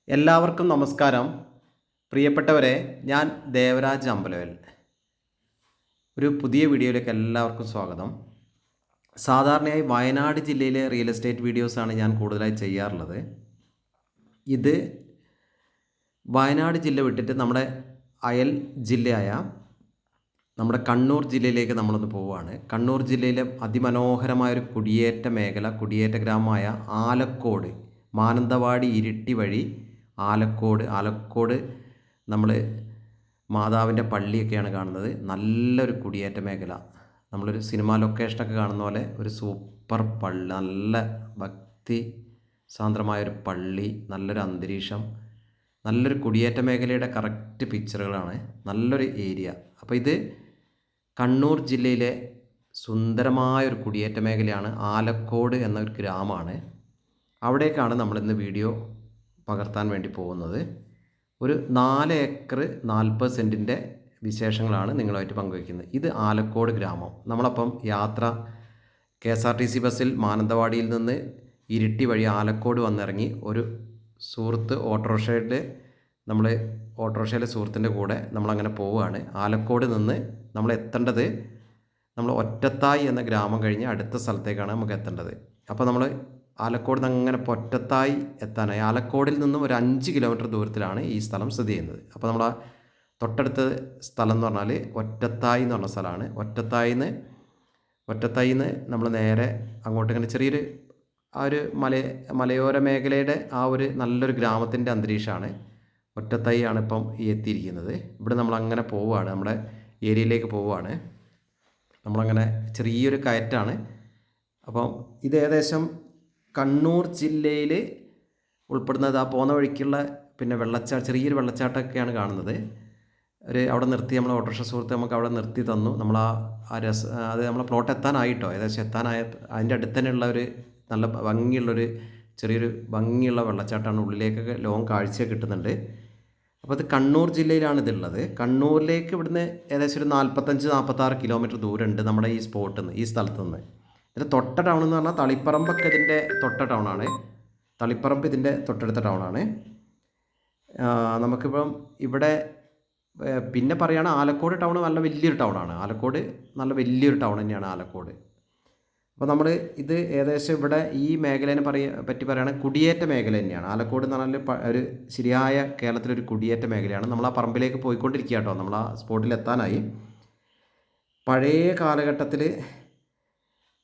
എല്ലാവർക്കും നമസ്കാരം. പ്രിയപ്പെട്ടവരെ, ഞാൻ ദേവരാജ് അമ്പലവൽ. ഒരു പുതിയ വീഡിയോയിലേക്ക് എല്ലാവർക്കും സ്വാഗതം. സാധാരണയായി വയനാട് ജില്ലയിലെ റിയൽ എസ്റ്റേറ്റ് വീഡിയോസാണ് ഞാൻ കൂടുതലായി ചെയ്യാറുള്ളത്. ഇത് വയനാട് ജില്ല വിട്ടിട്ട് നമ്മുടെ അയൽ ജില്ലയായ നമ്മുടെ കണ്ണൂർ ജില്ലയിലേക്ക് നമ്മളൊന്ന് പോവുകയാണ്. കണ്ണൂർ ജില്ലയിലെ അതിമനോഹരമായൊരു കുടിയേറ്റ മേഖല, കുടിയേറ്റ ഗ്രാമമായ ആലക്കോട്, മാനന്തവാടി ഇരിട്ടി വഴി ആലക്കോട് നമ്മൾ മാതാവിൻ്റെ പള്ളിയൊക്കെയാണ് കാണുന്നത്. നല്ലൊരു കുടിയേറ്റ മേഖല, നമ്മളൊരു സിനിമ ലൊക്കേഷനൊക്കെ കാണുന്ന പോലെ ഒരു സൂപ്പർ പള്ളി, നല്ല ഭക്തി സാന്ദ്രമായൊരു പള്ളി, നല്ലൊരു അന്തരീക്ഷം, നല്ലൊരു കുടിയേറ്റ മേഖലയുടെ കറക്റ്റ് പിക്ചറുകളാണ്. നല്ലൊരു ഏരിയ. അപ്പോൾ ഇത് കണ്ണൂർ ജില്ലയിലെ സുന്ദരമായൊരു കുടിയേറ്റ മേഖലയാണ്. ആലക്കോട് എന്നൊരു ഗ്രാമമാണ്. അവിടേക്കാണ് നമ്മളിന്ന് വീഡിയോ പകർത്താൻ വേണ്ടി പോകുന്നത്. ഒരു 4 ഏക്കർ 40 സെൻറ്റിൻ്റെ വിശേഷങ്ങളാണ് നിങ്ങളുമായിട്ട് പങ്കുവയ്ക്കുന്നത്. ഇത് ആലക്കോട് ഗ്രാമം. നമ്മളപ്പം യാത്ര KSRTC ബസ്സിൽ മാനന്തവാടിയിൽ നിന്ന് ഇരിട്ടി വഴി ആലക്കോട് വന്നിറങ്ങി. ഒരു സുഹൃത്ത് ഓട്ടോറിക്ഷയിലെ സുഹൃത്തിൻ്റെ കൂടെ നമ്മളങ്ങനെ പോവുകയാണ്. ആലക്കോട് നിന്ന് നമ്മൾ എത്തേണ്ടത്, നമ്മൾ ഒറ്റത്തായി എന്ന ഗ്രാമം കഴിഞ്ഞ് അടുത്ത സ്ഥലത്തേക്കാണ് നമുക്ക് എത്തേണ്ടത്. അപ്പോൾ നമ്മൾ ആലക്കോട് നിന്ന് അങ്ങനെ ഒറ്റത്തായി എത്താനായി. ആലക്കോടിൽ നിന്നും ഒരു 5 കിലോമീറ്റർ ദൂരത്തിലാണ് ഈ സ്ഥലം സ്ഥിതി ചെയ്യുന്നത്. അപ്പോൾ നമ്മൾ തൊട്ടടുത്ത സ്ഥലം എന്ന് പറഞ്ഞാൽ ഒറ്റത്തായി എന്ന് പറഞ്ഞ സ്ഥലമാണ്. ഒറ്റത്തായി നിന്ന് നമ്മൾ നേരെ അങ്ങോട്ട് ഇങ്ങനെ ചെറിയൊരു ആ ഒരു മലയോര മേഖലയുടെ ആ ഒരു നല്ലൊരു ഗ്രാമത്തിൻ്റെ അന്തരീക്ഷമാണ്. ഒറ്റത്തായി ആണ് ഇപ്പം എത്തിയിരിക്കുന്നത്. ഇവിടെ നമ്മളങ്ങനെ പോവുകയാണ്, നമ്മുടെ ഏരിയയിലേക്ക് പോവുകയാണ്. നമ്മളങ്ങനെ ചെറിയൊരു കയറ്റാണ്. അപ്പം ഇത് ഏകദേശം കണ്ണൂർ ജില്ലയിൽ ഉൾപ്പെടുന്നത്. ആ പോകുന്ന വഴിക്കുള്ള പിന്നെ ചെറിയൊരു വെള്ളച്ചാട്ടമൊക്കെയാണ് കാണുന്നത്. അവിടെ നിർത്തി, നമ്മൾ ഓട്ടോറിക്ഷ സുഹൃത്ത് നമുക്ക് അവിടെ നിർത്തി തന്നു. നമ്മൾ അത് നമ്മളെ പ്ലോട്ട് എത്താനായിട്ടോ, ഏകദേശം എത്താനായ അതിൻ്റെ അടുത്ത് തന്നെയുള്ള ഒരു നല്ല ചെറിയൊരു ഭംഗിയുള്ള വെള്ളച്ചാട്ടമാണ്. ഉള്ളിലേക്കൊക്കെ ലോങ് കാഴ്ച കിട്ടുന്നുണ്ട്. അപ്പോൾ അത് കണ്ണൂർ ജില്ലയിലാണ് ഇതുള്ളത്. കണ്ണൂരിലേക്ക് ഇവിടുന്ന് ഏകദേശം ഒരു 45-46 കിലോമീറ്റർ ദൂരമുണ്ട് നമ്മുടെ ഈ സ്പോട്ടിൽ നിന്ന്, ഈ സ്ഥലത്തു നിന്ന്. ഇതിൻ്റെ തൊട്ട ടൗൺ എന്ന് പറഞ്ഞാൽ തളിപ്പറമ്പൊക്കെ ഇതിൻ്റെ തൊട്ട ടൗണാണ്. തളിപ്പറമ്പ് ഇതിൻ്റെ തൊട്ടടുത്ത ടൗണാണ്. നമുക്കിപ്പം ഇവിടെ പിന്നെ പറയുകയാണ്, ആലക്കോട് ടൗൺ നല്ല വലിയൊരു ടൗണാണ്. ആലക്കോട് നല്ല വലിയൊരു ടൗൺ തന്നെയാണ് ആലക്കോട്. അപ്പോൾ നമ്മൾ ഇത് ഏകദേശം ഇവിടെ ഈ മേഖലേനെ പറ്റി പറയുകയാണെങ്കിൽ കുടിയേറ്റ മേഖല തന്നെയാണ്. ആലക്കോട് എന്ന് പറഞ്ഞാൽ ഒരു ശരിയായ കേരളത്തിലൊരു കുടിയേറ്റ മേഖലയാണ്. നമ്മൾ ആ പറമ്പിലേക്ക് പോയിക്കൊണ്ടിരിക്കുക കേട്ടോ. നമ്മൾ ആ സ്പോട്ടിൽ എത്താനായി. പഴയ കാലഘട്ടത്തിൽ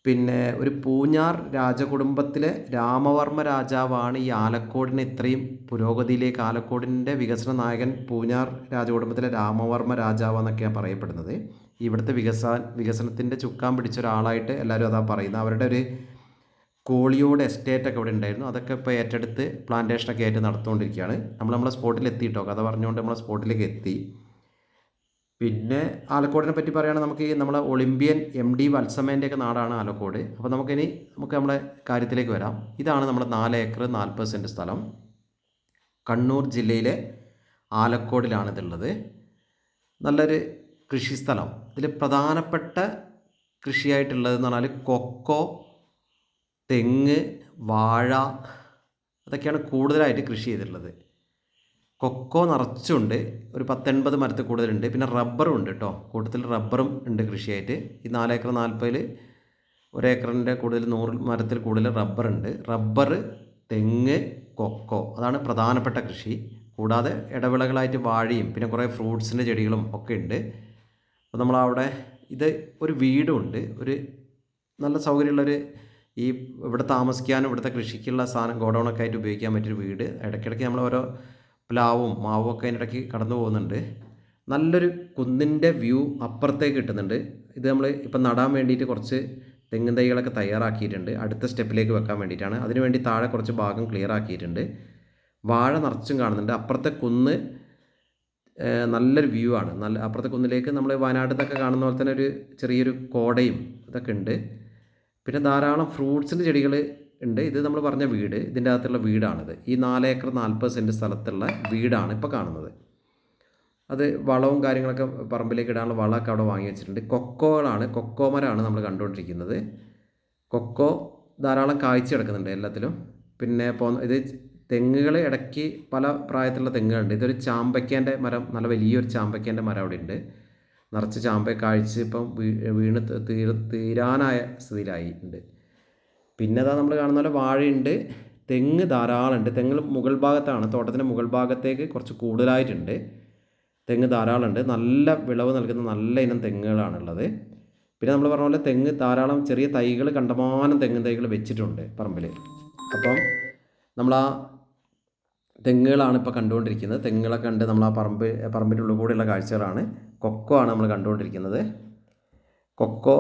പിന്നെ ഒരു പൂഞ്ഞാർ രാജകുടുംബത്തിലെ രാമവർമ്മ രാജാവാണ് ഈ ആലക്കോടിനെ ഇത്രയും പുരോഗതിയിലേക്ക്, ആലക്കോടിൻ്റെ വികസന നായകൻ പൂഞ്ഞാർ രാജകുടുംബത്തിലെ രാമവർമ്മ രാജാവെന്നൊക്കെയാണ് പറയപ്പെടുന്നത്. ഇവിടുത്തെ വികസനത്തിൻ്റെ ചുക്കാൻ പിടിച്ച ഒരാളായിട്ട് എല്ലാവരും അതാ പറയുന്നത്. അവരുടെ ഒരു കോളിയോട് എസ്റ്റേറ്റൊക്കെ ഇവിടെ ഉണ്ടായിരുന്നു. അതൊക്കെ ഇപ്പോൾ ഏറ്റെടുത്ത് പ്ലാന്റേഷനൊക്കെ ആയിട്ട് നടത്തുകൊണ്ടിരിക്കുകയാണ്. നമ്മളെ സ്പോട്ടിൽ എത്തിയിട്ടോ, കഥ പറഞ്ഞുകൊണ്ട് നമ്മളെ സ്പോട്ടിലേക്ക് എത്തി. പിന്നെ ആലക്കോടിനെ പറ്റി പറയുകയാണെങ്കിൽ നമുക്ക് നമ്മളെ ഒളിമ്പ്യൻ MD വത്സമേൻ്റെയൊക്കെ നാടാണ് ആലക്കോട്. അപ്പോൾ നമുക്ക് നമ്മളെ കാര്യത്തിലേക്ക് വരാം. ഇതാണ് നമ്മുടെ 4 ഏക്കർ 40 സെൻറ്റ് സ്ഥലം. കണ്ണൂർ ജില്ലയിലെ ആലക്കോടിലാണ് ഇതുള്ളത്. നല്ലൊരു കൃഷിസ്ഥലം. ഇതിൽ പ്രധാനപ്പെട്ട കൃഷിയായിട്ടുള്ളതെന്ന് പറഞ്ഞാൽ കൊക്കോ, തെങ്ങ്, വാഴ, അതൊക്കെയാണ് കൂടുതലായിട്ട് കൃഷി ചെയ്തിട്ടുള്ളത്. കൊക്കോ നിറച്ചുണ്ട്, ഒരു 10-80 മരത്തിൽ കൂടുതലുണ്ട്. പിന്നെ റബ്ബറും ഉണ്ട് കേട്ടോ, കൂട്ടത്തിൽ റബ്ബറും ഉണ്ട് കൃഷിയായിട്ട്. ഈ 4 ഏക്കർ 40-ൽ 1 ഏക്കറിൻ്റെ കൂടുതൽ 100 മരത്തിൽ കൂടുതൽ റബ്ബറുണ്ട്. റബ്ബർ, തെങ്ങ്, കൊക്കോ, അതാണ് പ്രധാനപ്പെട്ട കൃഷി. കൂടാതെ ഇടവിളകളായിട്ട് വാഴയും പിന്നെ കുറേ ഫ്രൂട്ട്സിൻ്റെ ചെടികളും ഒക്കെ ഉണ്ട്. അപ്പോൾ നമ്മളവിടെ ഇത് ഒരു വീടുമുണ്ട്. ഒരു നല്ല സൗകര്യമുള്ളൊരു ഇവിടെ താമസിക്കാനും ഇവിടുത്തെ കൃഷിക്കുള്ള സാധനം ഗോഡൗണൊക്കെ ആയിട്ട് ഉപയോഗിക്കാൻ പറ്റിയൊരു വീട്. ഇടയ്ക്കിടയ്ക്ക് നമ്മൾ ഓരോ പ്ലാവും മാവും ഒക്കെ അതിൻ്റെ ഇടയ്ക്ക് കടന്നു പോകുന്നുണ്ട്. നല്ലൊരു കുന്നിൻ്റെ വ്യൂ അപ്പുറത്തേക്ക് കിട്ടുന്നുണ്ട്. ഇത് നമ്മൾ ഇപ്പം നടാൻ വേണ്ടിയിട്ട് കുറച്ച് തെങ്ങിൻ തൈകളൊക്കെ തയ്യാറാക്കിയിട്ടുണ്ട്. അടുത്ത സ്റ്റെപ്പിലേക്ക് വെക്കാൻ വേണ്ടിയിട്ടാണ്. അതിനുവേണ്ടി താഴെ കുറച്ച് ഭാഗം ക്ലിയർ ആക്കിയിട്ടുണ്ട്. വാഴ നിറച്ചും കാണുന്നുണ്ട്. അപ്പുറത്തെ കുന്ന് നല്ലൊരു വ്യൂ ആണ്. അപ്പുറത്തെ കുന്നിലേക്ക് നമ്മൾ വയനാട്ടിൽ നിന്നൊക്കെ കാണുന്ന പോലെ തന്നെ ഒരു ചെറിയൊരു കോടയും ഇതൊക്കെ ഉണ്ട്. പിന്നെ ധാരാളം ഫ്രൂട്ട്സിൻ്റെ ചെടികൾ ഉണ്ട്. ഇത് നമ്മൾ പറഞ്ഞ വീട്, ഇതിൻ്റെ അകത്തുള്ള വീടാണിത്. ഈ 4 ഏക്കർ 40 സെൻറ്റ് സ്ഥലത്തുള്ള വീടാണ് ഇപ്പോൾ കാണുന്നത്. അത് വളവും കാര്യങ്ങളൊക്കെ പറമ്പിലേക്ക് ഇടാനുള്ള വളമൊക്കെ അവിടെ വാങ്ങി വെച്ചിട്ടുണ്ട്. കൊക്കോ മരമാണ് നമ്മൾ കണ്ടുകൊണ്ടിരിക്കുന്നത്. കൊക്കോ ധാരാളം കായ്ച്ച് കിടക്കുന്നുണ്ട് എല്ലാത്തിലും. പിന്നെ ഇത് തെങ്ങുകൾ ഇടയ്ക്ക് പല പ്രായത്തിലുള്ള തെങ്ങുകളുണ്ട്. ഇതൊരു ചാമ്പയ്ക്കേൻ്റെ മരം, നല്ല വലിയൊരു ചാമ്പയ്ക്കേൻ്റെ മരം അവിടെ ഉണ്ട്. നിറച്ച് ചാമ്പ കാഴ്ച ഇപ്പം വീണ് തീരാനായ സ്ഥിതിയിലായി ഉണ്ട്. പിന്നെ അതാ നമ്മൾ കാണുന്ന പോലെ വാഴയുണ്ട്, തെങ്ങ് ധാരാളമുണ്ട്. തെങ്ങ് മുകൾ ഭാഗത്താണ്, തോട്ടത്തിൻ്റെ മുകൾ ഭാഗത്തേക്ക് കുറച്ച് കൂടുതലായിട്ടുണ്ട്. തെങ്ങ് ധാരാളമുണ്ട്, നല്ല വിളവ് നൽകുന്ന നല്ല ഇനം തെങ്ങുകളാണുള്ളത്. പിന്നെ നമ്മൾ പറഞ്ഞ പോലെ തെങ്ങ് ധാരാളം ചെറിയ തൈകൾ, കണ്ടമാനം തെങ്ങ് തൈകൾ വെച്ചിട്ടുണ്ട് പറമ്പിൽ. അപ്പം നമ്മൾ ആ തെങ്ങുകളാണ് ഇപ്പോൾ കണ്ടുകൊണ്ടിരിക്കുന്നത്. തെങ്ങുകളൊക്കെ കണ്ട് നമ്മൾ ആ പറമ്പിൻ്റെ ഉള്ളിൽ കൂടെയുള്ള കാഴ്ചകളാണ്. കൊക്കോ ആണ് നമ്മൾ കണ്ടുകൊണ്ടിരിക്കുന്നത്. കൊക്കോ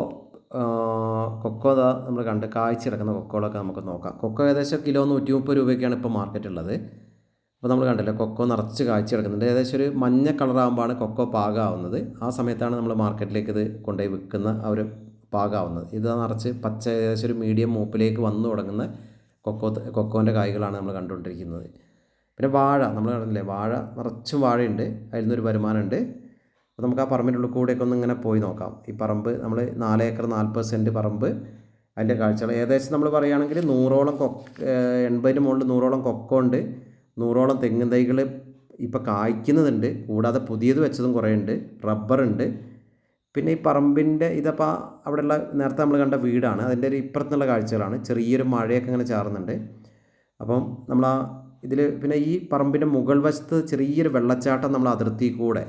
അതാ നമ്മൾ കണ്ട് കാഴ്ച കിടക്കുന്ന കൊക്കോകളൊക്കെ നമുക്ക് നോക്കാം. കൊക്കോ ഏകദേശം കിലോ 130 രൂപയ്ക്കാണ് ഇപ്പോൾ മാർക്കറ്റുള്ളത്. അപ്പോൾ നമ്മൾ കണ്ടില്ല, കൊക്കോ നിറച്ച് കാഴ്ച കിടക്കുന്നുണ്ട്. ഏകദേശം ഒരു മഞ്ഞ കളറാകുമ്പോഴാണ് കൊക്കോ പാകമാവുന്നത്. ആ സമയത്താണ് നമ്മൾ മാർക്കറ്റിലേക്ക് ഇത് കൊണ്ടുപോയി വിൽക്കുന്ന ആ ഒരു പാകമാവുന്നത്. ഇത് നിറച്ച് പച്ച, ഏകദേശം ഒരു മീഡിയം മൂപ്പിലേക്ക് വന്നു തുടങ്ങുന്ന കൊക്കോൻ്റെ കായ്കളാണ് നമ്മൾ കണ്ടുകൊണ്ടിരിക്കുന്നത്. പിന്നെ വാഴ നമ്മൾ കണ്ടില്ലേ, വാഴ നിറച്ചും വാഴയുണ്ട്, അതിൽ നിന്നൊരു വരുമാനമുണ്ട്. അപ്പോൾ നമുക്ക് ആ പറമ്പിൻ്റെ ഉള്ളിൽ കൂടെയൊക്കെ ഒന്ന് ഇങ്ങനെ പോയി നോക്കാം. ഈ പറമ്പ് നമ്മൾ 4 ഏക്കർ 40 സെൻറ്റ് പറമ്പ്, അതിൻ്റെ കാഴ്ചകൾ ഏകദേശം നമ്മൾ പറയുകയാണെങ്കിൽ 80-ന് മുകളിൽ 100ഓളം കൊക്കോ ഉണ്ട്, 100ഓളം തെങ്ങിൻ തൈകൾ ഇപ്പോൾ കായ്ക്കുന്നതുണ്ട്. കൂടാതെ പുതിയത് വെച്ചതും കുറേ ഉണ്ട്, റബ്ബറുണ്ട്. പിന്നെ ഈ പറമ്പിൻ്റെ ഇതപ്പോൾ അവിടെയുള്ള നേരത്തെ നമ്മൾ കണ്ട വീടാണ്, അതിൻ്റെ ഒരു ഇപ്പുറത്തുള്ള കാഴ്ചകളാണ്. ചെറിയൊരു മഴയൊക്കെ ഇങ്ങനെ ചാറുന്നുണ്ട്. അപ്പം നമ്മൾ ആ ഇതിൽ പിന്നെ ഈ പറമ്പിൻ്റെ മുകൾ വശത്ത് ചെറിയൊരു വെള്ളച്ചാട്ടം, നമ്മൾ അതിർത്തി കൂടെ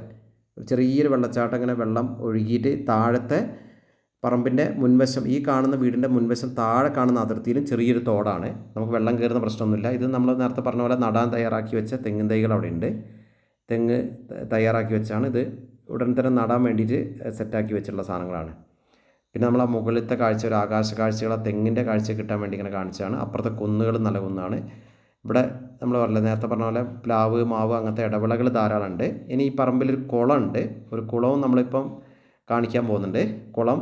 ചെറിയൊരു വെള്ളച്ചാട്ടം ഇങ്ങനെ വെള്ളം ഒഴുകിയിട്ട് താഴത്തെ പറമ്പിൻ്റെ മുൻവശം, ഈ കാണുന്ന വീടിൻ്റെ മുൻവശം താഴെ കാണുന്ന അതിർത്തിയിലും ചെറിയൊരു തോടാണ്. നമുക്ക് വെള്ളം കയറുന്ന പ്രശ്നമൊന്നുമില്ല. ഇത് നമ്മൾ നേരത്തെ പറഞ്ഞ പോലെ നടാൻ തയ്യാറാക്കി വെച്ച തെങ്ങിൻ തൈകൾ അവിടെ ഉണ്ട്. തെങ്ങ് തയ്യാറാക്കി വെച്ചാണ് ഇത് ഉടൻ തന്നെ നടാൻ വേണ്ടിയിട്ട് സെറ്റാക്കി വെച്ചിട്ടുള്ള സാധനങ്ങളാണ്. പിന്നെ നമ്മൾ ആ മുകളിലത്തെ കാഴ്ച, ഒരു ആകാശ കാഴ്ചകൾ, ആ തെങ്ങിൻ്റെ കാഴ്ച കിട്ടാൻ വേണ്ടി ഇങ്ങനെ കാണിച്ചാണ്. അപ്പുറത്തെ കുന്നുകൾ നല്ല കുന്നാണ്. ഇവിടെ നമ്മൾ പറഞ്ഞില്ല, നേരത്തെ പറഞ്ഞ പോലെ പ്ലാവ്, മാവ് അങ്ങനത്തെ ഇടവിളകൾ ധാരാളമുണ്ട്. ഇനി ഈ പറമ്പിലൊരു കുളമുണ്ട്. ഒരു കുളവും നമ്മളിപ്പം കാണിക്കാൻ പോകുന്നുണ്ട്. കുളം,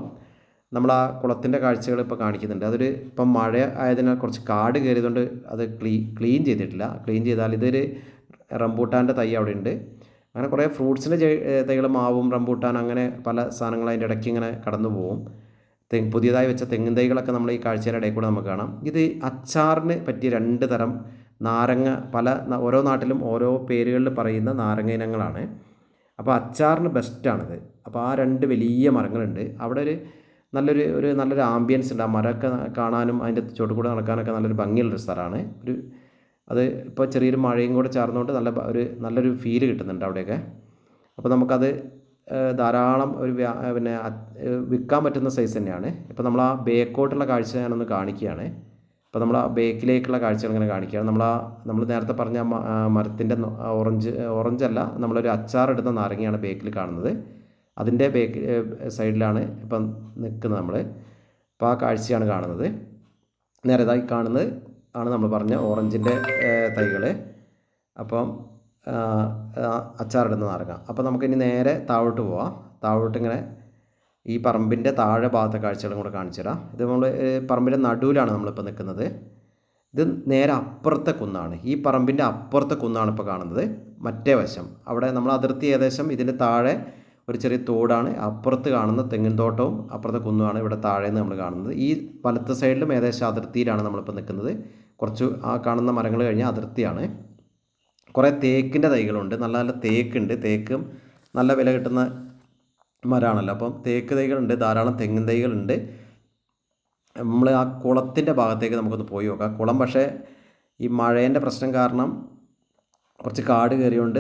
നമ്മൾ ആ കുളത്തിൻ്റെ കാഴ്ചകൾ ഇപ്പോൾ കാണിക്കുന്നുണ്ട്. അതൊരു ഇപ്പം മഴ ആയതിനാൽ കുറച്ച് കാട് കയറിയതുകൊണ്ട് അത് ക്ലീൻ ചെയ്തിട്ടില്ല. ക്ലീൻ ചെയ്താൽ ഇതൊരു റംബൂട്ടാൻ്റെ തൈ അവിടെ ഉണ്ട്. അങ്ങനെ കുറേ ഫ്രൂട്ട്സിൻ്റെ തൈകൾ, മാവും റംബൂട്ടാൻ, അങ്ങനെ പല സാധനങ്ങൾ അതിൻ്റെ ഇടയ്ക്ക് ഇങ്ങനെ കടന്നു പോകും. പുതിയതായി വെച്ച തെങ്ങിൻ തൈകളൊക്കെ നമ്മൾ ഈ കാഴ്ചയുടെ ഇടയിൽ കൂടെ നമുക്ക് കാണാം. ഇത് അച്ചാറിന് പറ്റിയ 2 തരം നാരങ്ങ, ഓരോ നാട്ടിലും ഓരോ പേരുകളിൽ പറയുന്ന നാരങ്ങ ഇനങ്ങളാണ്. അപ്പോൾ അച്ചാറിന് ബെസ്റ്റാണിത്. അപ്പോൾ ആ 2 വലിയ മരങ്ങളുണ്ട് അവിടെ. നല്ലൊരു ആംബിയൻസ് ഉണ്ട്. ആ മരമൊക്കെ കാണാനും അതിൻ്റെ ചുവട്ടിൽ കൂടെ നടക്കാനൊക്കെ നല്ലൊരു ഭംഗിയുള്ളൊരു സ്ഥലമാണ്. അത് ഇപ്പോൾ ചെറിയൊരു മഴയും കൂടെ ചേർന്നുകൊണ്ട് നല്ലൊരു ഫീല് കിട്ടുന്നുണ്ട് അവിടെയൊക്കെ. അപ്പോൾ നമുക്കത് ധാരാളം പിന്നെ വിൽക്കാൻ പറ്റുന്ന സൈസ് തന്നെയാണ്. ഇപ്പോൾ നമ്മൾ ആ ബേക്കോട്ടുള്ള കാഴ്ച ഞാനൊന്ന് കാണിക്കുകയാണ്. ഇപ്പോൾ നമ്മൾ ആ ബേക്കിലേക്കുള്ള കാഴ്ചകൾ ഇങ്ങനെ കാണിക്കുകയാണ്. നമ്മൾ നേരത്തെ പറഞ്ഞ മരത്തിൻ്റെ ഓറഞ്ചല്ല, നമ്മളൊരു അച്ചാറെടുത്ത നാരങ്ങയാണ് ബേക്കിൽ കാണുന്നത്. അതിൻ്റെ സൈഡിലാണ് ഇപ്പം നിൽക്കുന്നത് നമ്മൾ. അപ്പോൾ ആ കാഴ്ചയാണ് കാണുന്നത്. നേരേതായി കാണുന്നത് ആണ് നമ്മൾ പറഞ്ഞ ഓറഞ്ചിൻ്റെ തൈകൾ. അപ്പം അച്ചാറിടുന്ന നാരങ്ങ. അപ്പോൾ നമുക്കിനി നേരെ താഴോട്ട് പോവാം. ഇങ്ങനെ ഈ പറമ്പിൻ്റെ താഴെ ഭാഗത്തെ കാഴ്ചകളും കൂടെ കാണിച്ചു തരാം. ഇത് നമ്മൾ പറമ്പിൻ്റെ നടുവിലാണ് നമ്മളിപ്പോൾ നിൽക്കുന്നത്. ഇത് നേരെ അപ്പുറത്തെ കുന്നാണ്. ഈ പറമ്പിൻ്റെ അപ്പുറത്തെ കുന്നാണ് ഇപ്പോൾ കാണുന്നത്. മറ്റേ വശം അവിടെ നമ്മൾ അതിർത്തി ഏകദേശം ഇതിൻ്റെ താഴെ ഒരു ചെറിയ തോടാണ്. അപ്പുറത്ത് കാണുന്ന തെങ്ങിൻ തോട്ടവും അപ്പുറത്തെ കുന്നുമാണ് ഇവിടെ താഴേന്ന് നമ്മൾ കാണുന്നത്. ഈ വലത്തെ സൈഡിലും ഏകദേശം അതിർത്തിയിലാണ് നമ്മളിപ്പോൾ നിൽക്കുന്നത്. കുറച്ച് ആ കാണുന്ന മരങ്ങൾ കഴിഞ്ഞാൽ അതിർത്തിയാണ്. കുറേ തേക്കിൻ്റെ തൈകളുണ്ട്, നല്ല നല്ല തേക്കുണ്ട്. തേക്കും നല്ല വില കിട്ടുന്ന മരമാണല്ലോ. അപ്പം തേക്ക് തൈകളുണ്ട്, ധാരാളം തെങ്ങിൻ തൈകളുണ്ട്. നമ്മൾ ആ കുളത്തിൻ്റെ ഭാഗത്തേക്ക് നമുക്കൊന്ന് പോയി നോക്കാം. കുളം പക്ഷേ ഈ മഴേൻ്റെ പ്രശ്നം കാരണം കുറച്ച് കാട് കയറിയുകൊണ്ട്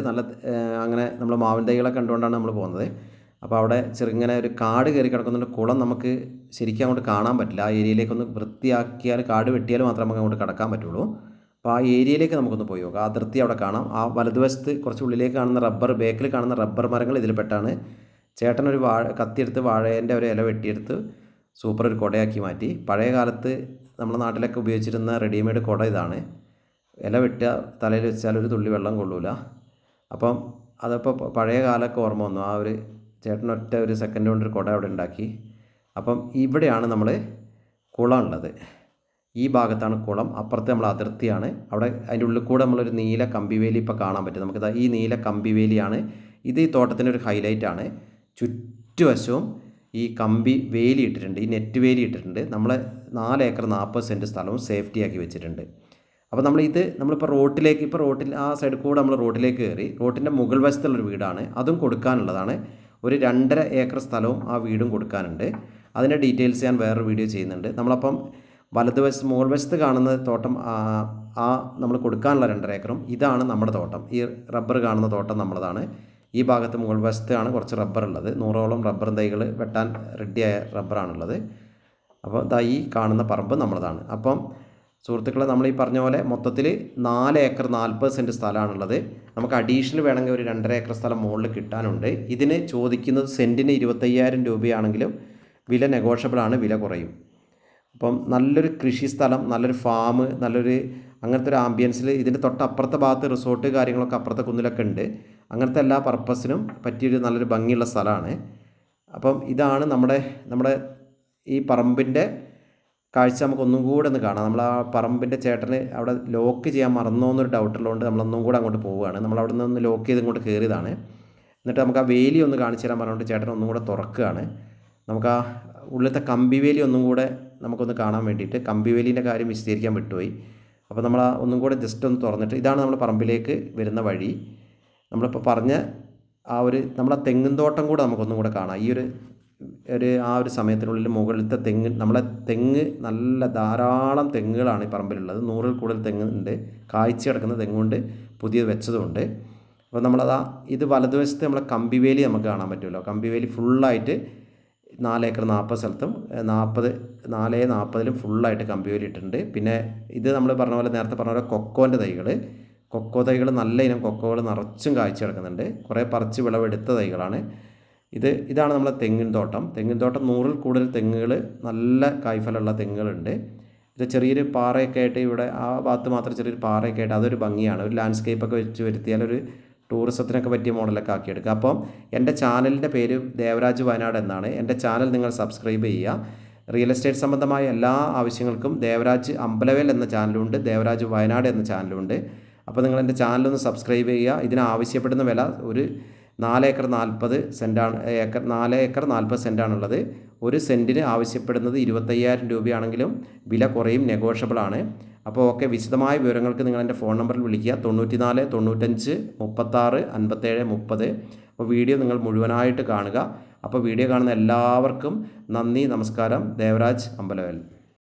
അങ്ങനെ നമ്മൾ മാവിൻ തൈകളൊക്കെ കണ്ടുകൊണ്ടാണ് നമ്മൾ പോകുന്നത്. അപ്പോൾ അവിടെ ചെറുങ്ങനെ ഒരു കാട് കയറി കിടക്കുന്നുണ്ട്. കുളം നമുക്ക് ശരിക്കും അങ്ങോട്ട് കാണാൻ പറ്റില്ല. ആ ഏരിയയിലേക്കൊന്ന് വൃത്തിയാക്കിയാൽ, കാട് വെട്ടിയാൽ മാത്രമേ നമുക്ക് അങ്ങോട്ട് കടക്കാൻ പറ്റുള്ളൂ. അപ്പോൾ ആ ഏരിയയിലേക്ക് നമുക്കൊന്ന് പോയി നോക്കാം. അതിർത്തി അവിടെ കാണാം. ആ വലതുവശത്ത് കുറച്ച് ഉള്ളിലേക്ക് കാണുന്ന ബേക്കിൽ കാണുന്ന റബ്ബർ മരങ്ങൾ ഇതിൽ പെട്ടാണ്. ചേട്ടനൊരു കത്തിയെടുത്ത് വാഴേൻ്റെ ഒരു ഇല വെട്ടിയെടുത്ത് സൂപ്പർ ഒരു കുടയാക്കി മാറ്റി. പഴയ കാലത്ത് നമ്മുടെ നാട്ടിലൊക്കെ ഉപയോഗിച്ചിരുന്ന റെഡിമെയ്ഡ് കുട ഇതാണ്. ഇല വെട്ടുക, തലയിൽ വെച്ചാൽ ഒരു തുള്ളി വെള്ളം കൊള്ളൂല. അപ്പം അതപ്പോൾ പഴയ കാലമൊക്കെ ഓർമ്മ വന്നു. ആ ഒരു ചേട്ടൻ ഒരു സെക്കൻഡ് കൊണ്ടൊരു കുട അവിടെ ഉണ്ടാക്കി. അപ്പം ഇവിടെയാണ് നമ്മൾ കുളം ഉള്ളത്. ഈ ഭാഗത്താണ് കുളം. അപ്പുറത്ത് നമ്മൾ അതിർത്തിയാണ്. അവിടെ അതിൻ്റെ ഉള്ളിൽ കൂടെ നമ്മളൊരു നീല കമ്പിവേലി ഇപ്പോൾ കാണാൻ പറ്റും നമുക്ക്. ഈ നീല കമ്പിവേലിയാണ് ഇത്. ഈ തോട്ടത്തിൻ്റെ ഒരു ഹൈലൈറ്റാണ്. ചുറ്റുവശവും ഈ കമ്പി വേലി ഇട്ടിട്ടുണ്ട്, ഈ നെറ്റ് വേലി ഇട്ടിട്ടുണ്ട്. നമ്മൾ 4 ഏക്കർ 40 സെൻറ്റ് സ്ഥലവും സേഫ്റ്റിയാക്കി വെച്ചിട്ടുണ്ട്. അപ്പോൾ നമ്മളിപ്പോൾ റോട്ടിൽ ആ സൈഡിൽ കൂടെ നമ്മൾ റോട്ടിലേക്ക് കയറി, റോട്ടിൻ്റെ മുകൾ വശത്തുള്ളൊരു വീടാണ്, അതും കൊടുക്കാനുള്ളതാണ്. ഒരു 2.5 ഏക്കർ സ്ഥലവും ആ വീടും കൊടുക്കാനുണ്ട്. അതിൻ്റെ ഡീറ്റെയിൽസ് ഞാൻ വേറൊരു വീഡിയോ ചെയ്യുന്നുണ്ട്. നമ്മളപ്പം മുകൾ വശത്ത് കാണുന്ന തോട്ടം നമ്മൾ കൊടുക്കാനുള്ള 2.5 ഏക്കറും ഇതാണ് നമ്മുടെ തോട്ടം. ഈ റബ്ബർ കാണുന്ന തോട്ടം നമ്മളതാണ്. ഈ ഭാഗത്ത് മുകൾ വശത്താണ് കുറച്ച് റബ്ബർ ഉള്ളത്. 100ഓളം റബ്ബർ തൈകൾ വെട്ടാൻ റെഡിയായ റബ്ബറാണുള്ളത്. അപ്പോൾ ഈ കാണുന്ന പറമ്പ് നമ്മളതാണ്. അപ്പം സുഹൃത്തുക്കളെ, നമ്മൾ ഈ പറഞ്ഞ പോലെ മൊത്തത്തിൽ 4 ഏക്കർ 40 സെൻറ്റ് സ്ഥലമാണുള്ളത്. നമുക്ക് അഡീഷണൽ വേണമെങ്കിൽ ഒരു 2.5 ഏക്കർ സ്ഥലം മുകളിൽ കിട്ടാനുണ്ട്. ഇതിന് ചോദിക്കുന്നത് സെൻറ്റിന് 25,000 രൂപയാണെങ്കിലും വില നെഗോഷ്യബിളാണ്, വില കുറയും. അപ്പം നല്ലൊരു കൃഷി സ്ഥലം, നല്ലൊരു ഫാം, അങ്ങനത്തെ ഒരു ആംബിയൻസിൽ ഇതിൻ്റെ തൊട്ടപ്പുറത്തെ ഭാഗത്ത് റിസോർട്ട് കാര്യങ്ങളൊക്കെ അപ്പുറത്തെ കുന്നിലൊക്കെ ഉണ്ട്. അങ്ങനത്തെ എല്ലാ പർപ്പസിനും പറ്റിയൊരു നല്ലൊരു ഭംഗിയുള്ള സ്ഥലമാണ്. അപ്പം ഇതാണ് നമ്മുടെ ഈ പറമ്പിൻ്റെ കാഴ്ച. നമുക്ക് ഒന്നും കൂടെ ഒന്ന് കാണാം. നമ്മൾ ആ പറമ്പിൻ്റെ ചേട്ടന് അവിടെ ലോക്ക് ചെയ്യാൻ മറന്നോ എന്നൊരു ഡൗട്ടുള്ളതുകൊണ്ട് നമ്മളൊന്നും കൂടെ അങ്ങോട്ട് പോവുകയാണ്. നമ്മൾ അവിടെ നിന്ന് ലോക്ക് ചെയ്ത് ഇങ്ങോട്ട് കയറിയതാണ്. എന്നിട്ട് നമുക്ക് ആ വേലി ഒന്ന് കാണിച്ചു തരാൻ പറഞ്ഞുകൊണ്ട് ചേട്ടൻ ഒന്നും കൂടെ തുറക്കുകയാണ്. നമുക്ക് ആ ഉള്ളിലത്തെ കമ്പിവേലി ഒന്നും കൂടെ നമുക്കൊന്ന് കാണാൻ വേണ്ടിയിട്ട്, കമ്പിവേലിൻ്റെ കാര്യം വിശദീകരിക്കാൻ വിട്ടുപോയി. അപ്പോൾ നമ്മൾ ഒന്നും കൂടെ ജസ്റ്റ് ഒന്ന് തുറന്നിട്ട്, ഇതാണ് നമ്മുടെ പറമ്പിലേക്ക് വരുന്ന വഴി. നമ്മളിപ്പോൾ പറഞ്ഞ നമ്മളെ തെങ്ങിൻ തോട്ടം കൂടെ നമുക്കൊന്നും കൂടെ കാണാം. ആ ഒരു സമയത്തിനുള്ളിൽ മുകളിലത്തെ നമ്മളെ തെങ്ങ് നല്ല ധാരാളം തെങ്ങുകളാണ് ഈ പറമ്പിലുള്ളത്. 100-ൽ കൂടുതൽ തെങ്ങുണ്ട്. കായ്ച്ചു കിടക്കുന്ന തെങ്ങുണ്ട്, പുതിയത് വെച്ചതുമുണ്ട്. അപ്പോൾ ഇത് വലതുവശത്ത് നമ്മളെ കമ്പിവേലി നമുക്ക് കാണാൻ പറ്റുമല്ലോ. കമ്പിവേലി ഫുള്ളായിട്ട് 4 ഏക്കർ 40 സ്ഥലത്തും 4-40 ഫുള്ളായിട്ട് കമ്പിവേലി ഇട്ടിട്ടുണ്ട്. പിന്നെ ഇത് നമ്മൾ നേരത്തെ പറഞ്ഞ പോലെ കൊക്കോ തൈകൾ നല്ല ഇനം കൊക്കോകൾ നിറച്ചും കായ്ച്ചു കിടക്കുന്നുണ്ട്. കുറേ പറിച്ച് വിളവെടുത്ത തൈകളാണ്. ഇതാണ് നമ്മളെ തെങ്ങിൻ തോട്ടം. 100-ൽ കൂടുതൽ തെങ്ങുകൾ, നല്ല കായ്ഫലമുള്ള തെങ്ങുകളുണ്ട്. ഇത് ചെറിയൊരു പാറയൊക്കെ ആയിട്ട്, ഇവിടെ ആ ഭാഗത്ത് മാത്രം ചെറിയൊരു പാറയൊക്കെ ആയിട്ട് അതൊരു ഭംഗിയാണ്. ഒരു ലാൻഡ്സ്കേപ്പൊക്കെ വെച്ച് വരുത്തിയാൽ ഒരു ടൂറിസത്തിനൊക്കെ പറ്റിയ മോഡലൊക്കെ ആക്കിയെടുക്കുക. അപ്പം എൻ്റെ ചാനലിൻ്റെ പേര് ദേവരാജ് വയനാട് എന്നാണ്. എൻ്റെ ചാനൽ നിങ്ങൾ സബ്സ്ക്രൈബ് ചെയ്യുക. റിയൽ എസ്റ്റേറ്റ് സംബന്ധമായ എല്ലാ ആവശ്യങ്ങൾക്കും ദേവരാജ് അമ്പലവേൽ എന്ന ചാനലുണ്ട്, ദേവരാജ് വയനാട് എന്ന ചാനലുണ്ട്. അപ്പോൾ നിങ്ങൾ എൻ്റെ ചാനലൊന്ന് സബ്സ്ക്രൈബ് ചെയ്യുക. ഇതിന് ആവശ്യപ്പെടുന്ന വില ഒരു 4 ഏക്കർ 40 സെൻറ്റാണുള്ളത്. ഒരു സെൻറ്റിന് ആവശ്യപ്പെടുന്നത് 25,000 രൂപയാണെങ്കിലും വില കുറയും, നെഗോഷ്യബിളാണ്. അപ്പോൾ വിശദമായ വിവരങ്ങൾക്ക് നിങ്ങൾ എൻ്റെ ഫോൺ നമ്പറിൽ വിളിക്കുക, 94 95 36 57 30. അപ്പോൾ വീഡിയോ നിങ്ങൾ മുഴുവനായിട്ട് കാണുക. അപ്പോൾ വീഡിയോ കാണുന്ന എല്ലാവർക്കും നന്ദി, നമസ്കാരം. ദേവരാജ് അമ്പലവേൽ.